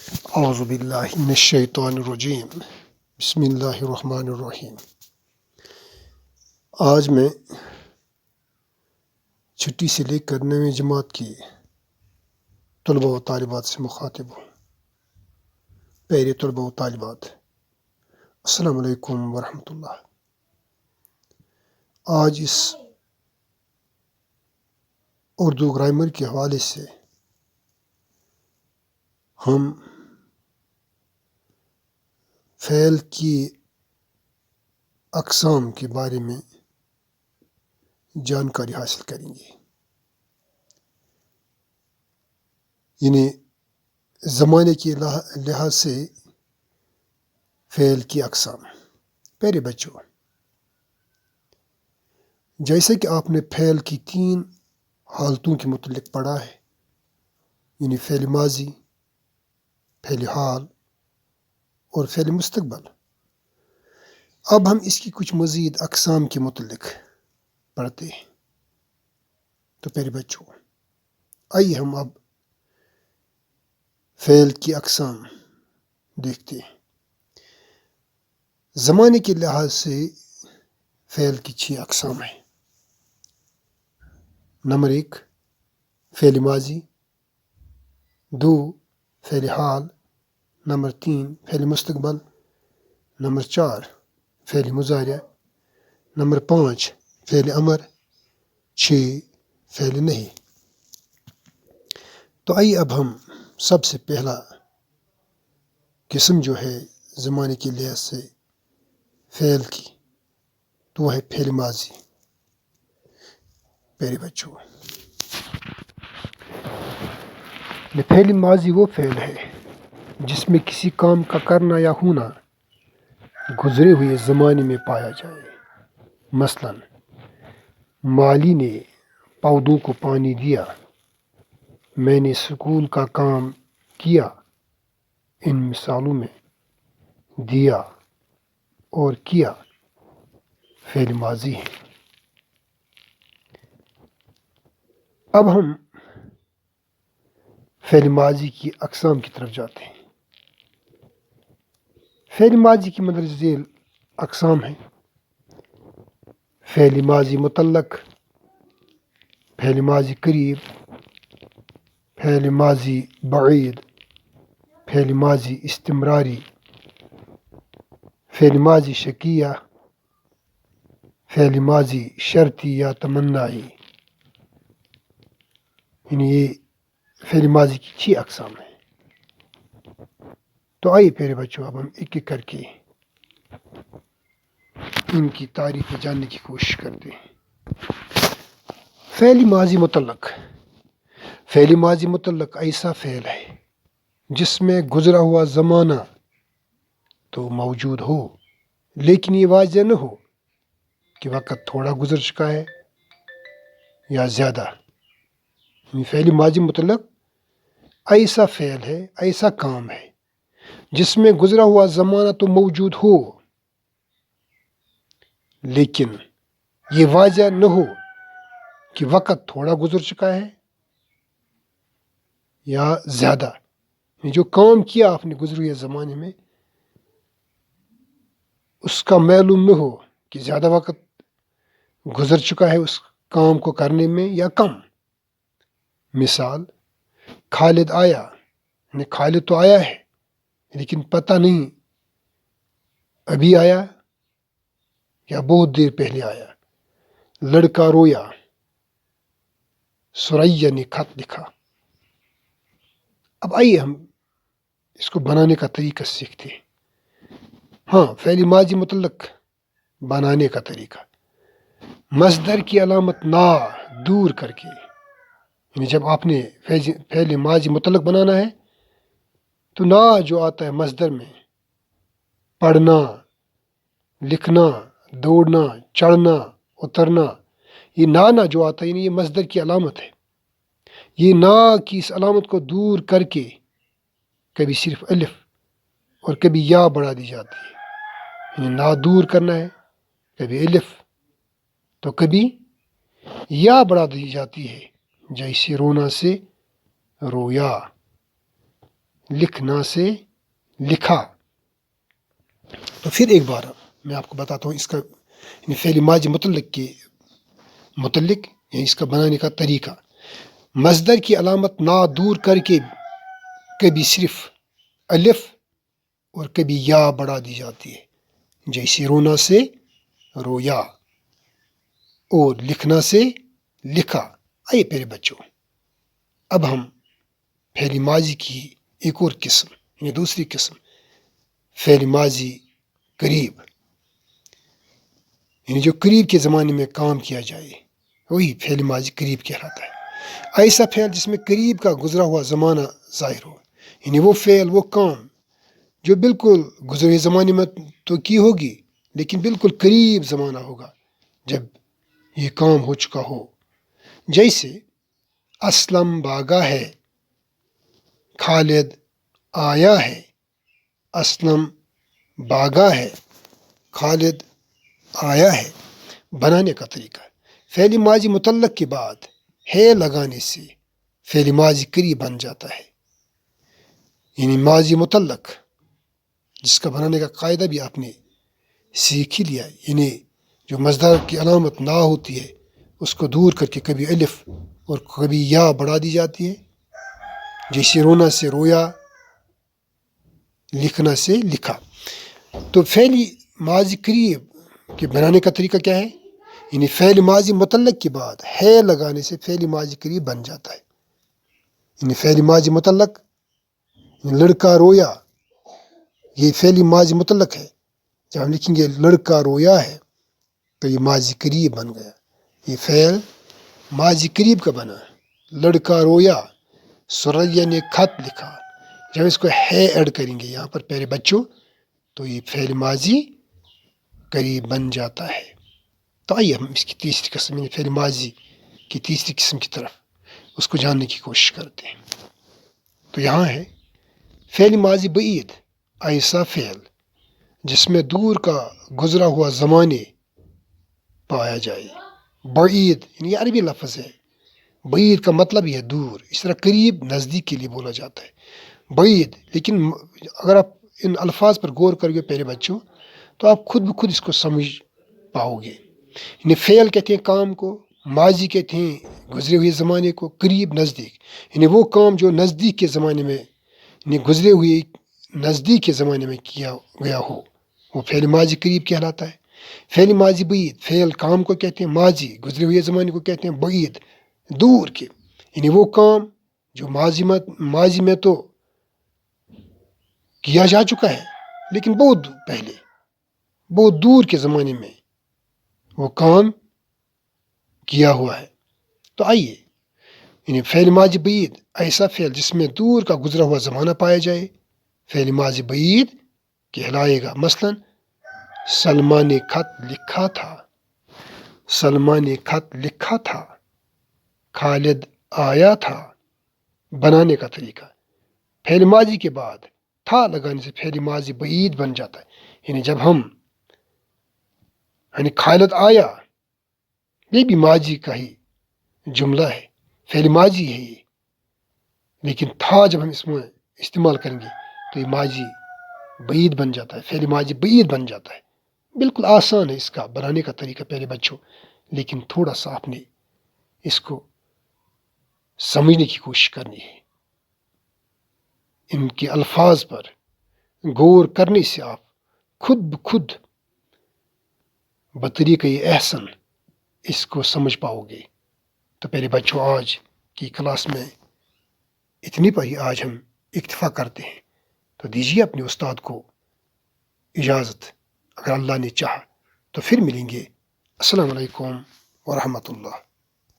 اعوذ باللہ من الشیطان الرجیم بسم اللہ الرحمن الرحیم۔ آج میں چھٹی سے لے کر 9ویں جماعت کی طلباء و طالبات سے مخاطب ہوں۔ پیارے طلباء و طالبات، السلام علیکم ورحمۃ اللہ۔ آج اس اردو گرامر کے حوالے سے ہم فعل کی اقسام کے بارے میں جانکاری حاصل کریں گے، یعنی زمانے کے لحاظ سے فعل کی اقسام۔ پیارے بچوں، جیسے کہ آپ نے فعل کی 3 حالتوں کے متعلق پڑھا ہے، یعنی فعل ماضی، فعل حال اور فعل مستقبل۔ اب ہم اس کی کچھ مزید اقسام کے متعلق پڑھتے ہیں۔ تو پیارے بچوں، آئیے ہم اب فعل کی اقسام دیکھتے ہیں۔ زمانے کے لحاظ سے فعل کی 6 اقسام ہیں۔ نمبر 1 فعل ماضی، 2 فعل حال، نمبر 3 فعل مستقبل، نمبر 4 فعل مضارع، نمبر 5 فعل امر، 6 فعل نہیں۔ تو آئیے اب ہم سب سے پہلا قسم جو ہے زمانے کے لحاظ سے فعل کی، تو وہ ہے فعل ماضی۔ پیارے بچوں، فعل ماضی وہ فعل ہے جس میں کسی کام کا کرنا یا ہونا گزرے ہوئے زمانے میں پایا جائے۔ مثلا مالی نے پودوں کو پانی دیا، میں نے سکول کا کام کیا۔ ان مثالوں میں دیا اور کیا فعل ماضی ہے۔ اب ہم فعل ماضی کی اقسام کی طرف جاتے ہیں۔ فعل ماضی کی مندرجہ ذیل اقسام ہیں: فعل ماضی مطلق، فعل ماضی قریب، فعل ماضی بعید، فعل ماضی استمراری، فعل ماضی شکیہ، فعل ماضی شرطی یا تمنائی۔ یعنی یہ فعل ماضی کی 6 اقسام ہیں۔ تو آئیے پیارے بچوں، اب ہم ایک ایک کر کے ان کی تعریف جاننے کی کوشش کرتے ہیں۔ فعل ماضی مطلق۔ فعل ماضی مطلق ایسا فعل ہے جس میں گزرا ہوا زمانہ تو موجود ہو، لیکن یہ واضح نہ ہو کہ وقت تھوڑا گزر چکا ہے یا زیادہ۔ فعل ماضی مطلق ایسا فعل ہے، ایسا کام ہے جس میں گزرا ہوا زمانہ تو موجود ہو، لیکن یہ واضح نہ ہو کہ وقت تھوڑا گزر چکا ہے یا زیادہ۔ جو کام کیا آپ نے گزرے ہوئے زمانے میں، اس کا معلوم نہ ہو کہ زیادہ وقت گزر چکا ہے اس کام کو کرنے میں یا کم۔ مثال، خالد آیا، یعنی خالد تو آیا ہے لیکن پتہ نہیں ابھی آیا یا بہت دیر پہلے آیا۔ لڑکا رویا، سریا نے خط لکھا۔ اب آئیے ہم اس کو بنانے کا طریقہ سیکھتے ہیں۔ ہاں، فعل ماضی مطلق بنانے کا طریقہ: مصدر کی علامت نا دور کر کے، یعنی جب آپ نے فعل ماضی مطلق بنانا ہے تو نا جو آتا ہے مصدر میں، پڑھنا، لکھنا، دوڑنا، چڑھنا، اترنا، یہ نا جو آتا ہے، یعنی یہ مصدر کی علامت ہے۔ یہ نا کی اس علامت کو دور کر کے کبھی صرف الف اور کبھی یا بڑھا دی جاتی ہے۔ یعنی نا دور کرنا ہے، کبھی الف تو کبھی یا بڑھا دی جاتی ہے، جیسے رونا سے رویا، لکھنا سے لکھا. تو پھر ایک بار میں آپ کو بتاتا ہوں اس کا فعل ماضی متعلق کے متعلق یعنی اس کا بنانے کا طریقہ. مصدر کی علامت نا دور کر کے کبھی صرف الف اور کبھی یا بڑھا دی جاتی ہے. جیسے رونا سے رویا اور لکھنا سے لکھا. آئیے پیارے بچوں، اب ہم فعل ماضی کی ایک اور قسم یعنی دوسری قسم فعل ماضی قریب یعنی جو قریب کے زمانے میں کام کیا جائے وہی فعل ماضی قریب کہلاتا ہے. ایسا فعل جس میں قریب کا گزرا ہوا زمانہ ظاہر ہو، یعنی وہ فعل وہ کام جو بالکل گزرے ہوئے زمانے میں تو کی ہوگی لیکن بالکل قریب زمانہ ہوگا جب یہ کام ہو چکا ہو. جیسے اسلم بھاگا ہے، خالد آیا ہے. اسلم بھاگا ہے، خالد آیا ہے. بنانے کا طریقہ: فعل ماضی متعلق کے بعد ہے لگانے سے فعل ماضی قریب بن جاتا ہے. یعنی ماضی متعلق جس کا بنانے کا قاعدہ بھی آپ نے سیکھ ہی لیا، یعنی جو مصدر کی علامت نا ہوتی ہے اس کو دور کر کے کبھی الف اور کبھی یا بڑھا دی جاتی ہے. جیسے رونا سے رویا، لکھنا سے لکھا. تو فعل ماضی قریب کے بنانے کا طریقہ کیا ہے؟ یعنی فعل ماضی متعلق کے بعد ہے لگانے سے فعل ماضی قریب بن جاتا ہے. یعنی فعل ماضی متعلق لڑکا رویا، یہ فعل ماضی متعلق ہے. جب ہم لکھیں گے لڑکا رویا ہے تو یہ ماضی قریب بن گیا. یہ فعل ماضی قریب کا بنا. لڑکا رویا، سریا نے خط لکھا. جب اس کو ہے ایڈ کریں گے یہاں پر پیارے بچوں تو یہ فعل ماضی قریب بن جاتا ہے. تو آئیے ہم اس کی تیسری قسم یعنی فعل ماضی کی تیسری قسم کی طرف اس کو جاننے کی کوشش کرتے ہیں. تو یہاں ہے فعل ماضی بعید، ایسا فعل جس میں دور کا گزرا ہوا زمانے پایا جائے. بعید یعنی یہ عربی لفظ ہے. بعید کا مطلب یہ ہے دور. اس طرح قریب نزدیک کے لیے بولا جاتا ہے بعید. لیکن اگر آپ ان الفاظ پر غور کرو گے پیارے بچوں تو آپ خود بخود اس کو سمجھ پاؤ گے. یعنی فعل کہتے ہیں کام کو، ماضی کہتے ہیں گزرے ہوئے زمانے کو، قریب نزدیک یعنی وہ کام جو نزدیک کے زمانے میں یعنی گزرے ہوئے نزدیک کے زمانے میں کیا گیا ہو وہ فعل ماضی قریب کہلاتا ہے. فعل ماضی بعید، فعل کام کو کہتے ہیں ماضی، گزرے ہوئے زمانے کو کہتے ہیں بعید دور کے. یعنی وہ کام جو ماضی میں تو کیا جا چکا ہے لیکن بہت پہلے بہت دور کے زمانے میں وہ کام کیا ہوا ہے. تو آئیے یعنی فعل ماضی بعید ایسا فعل جس میں دور کا گزرا ہوا زمانہ پایا جائے فعل ماضی بعید کہلائے گا. مثلا سلمہ نے خط لکھا تھا، سلمہ نے خط لکھا تھا، خالد آیا تھا. بنانے کا طریقہ: فعل ماضی کے بعد تھا لگانے سے فعل ماضی بعید بن جاتا ہے. یعنی جب ہم یعنی خالد آیا یہ بھی ماضی کا ہی جملہ ہے، فعل ماضی ہے یہ، لیکن تھا جب ہم اس میں استعمال کریں گے تو یہ ماضی بعید بن جاتا ہے، فعل ماضی بعید بن جاتا ہے. بالکل آسان ہے اس کا بنانے کا طریقہ پیارے بچوں، لیکن تھوڑا سا آپ نے اس کو سمجھنے کی کوشش کرنی ہے. ان کے الفاظ پر غور کرنے سے آپ خود بخود بطریقہ احسن اس کو سمجھ پاؤ گے. تو پیارے بچوں آج کی کلاس میں اتنی پر ہی آج ہم اکتفا کرتے ہیں. تو دیجیے اپنے استاد کو اجازت، اگر اللہ نے چاہا تو پھر ملیں گے. السلام علیکم ورحمۃ اللہ.